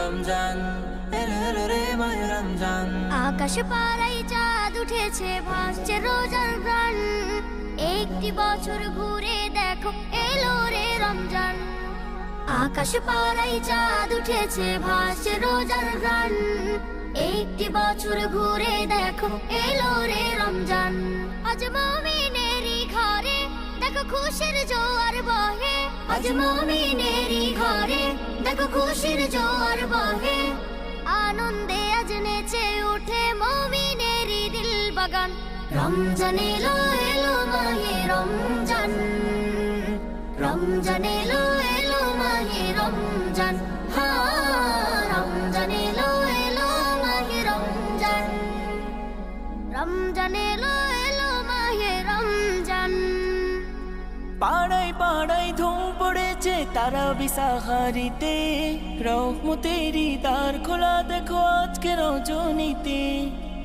রমজান, এলো এলো রে মাহে রমজান। আকাশ পাড়ায় চাঁদ উঠেছে, ভাসছে রোজার প্রাণ। একটি বছর ঘুরে দেখো, এলো রে রমজান। আকাশ পাড়ায় চাঁদ উঠেছে, ভাসছে রোজার প্রাণ। একটি বছর ঘুরে দেখো, এলো রে রমজান। আজ মুমিনেরই ঘরে দেখো খুশির জোয়ার বহে। আজ মুমিনেরই ঘরে দেখো খুশির জোয়ার বহে। আনন্দে আজ নেচে ওঠে মুমিনেরই দিল বাগান। রমজান এলো এলো মাহে রমজান, রমজান এলো এলো মাহে রমজান। রমজান এলো এলো মাহে রমজান, রমজান এলো এলো মাহে রমজান। পাড়ায় পাড়ায় ধুম পড়েছে তারাবি সাহারিতে, রহমতেরই দ্বার খোলা দেখো আজকে রজনীতে।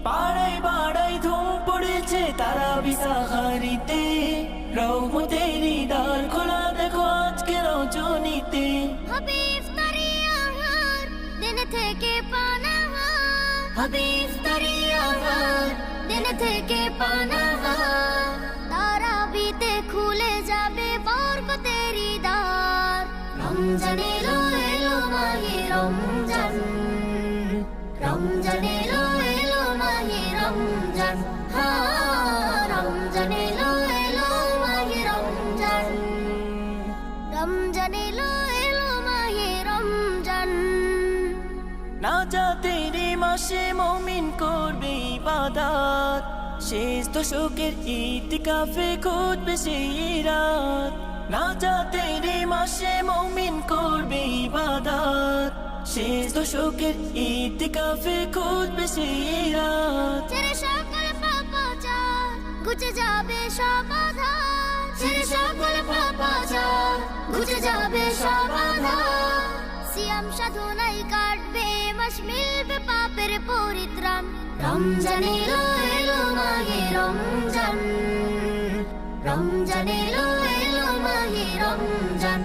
পাড়ায় পাড়ায় ধুম পড়েছে তারাবি সাহারিতে, রহমতেরই দ্বার খোলা দেখো আজকে রজনীতে। হবে ইফতারি আহার, দিন থেকে পানাহার। হবে ইফতারি আহার, দিন থেকে পানাহার। তারাবিতে খুলে যাবে বরকতেরই দ্বার। রমজান এলো এলো মাহে রমজান, রমজান এলো এলো মাহে রমজান। রমজান এলো এলো মাহে রমজান, রমজান এলো এলো মাহে রমজান। নাজাতের মাসে মুমিন করবে ইবাদত, শেষ দশকের ইতিকাফে খুঁজবে সেই রাত। নাজাতের মাসে মুমিন করবে ইবাদত, শেষ দশকের ইতিকাফে খুঁজবে সেই রাত। ছেড়ে সকল পাপাচার ঘুচে যাবে সব আধার। ছেড়ে সকল পাপাচার ঘুচে যাবে সব আধার। সিয়াম সাধনায় কাটবে মাস, মিলবে পাপের পরিত্রাণ। রমজান এলো এলো মাহে রমজান, রমজান এলো এলো মাহে রমজান।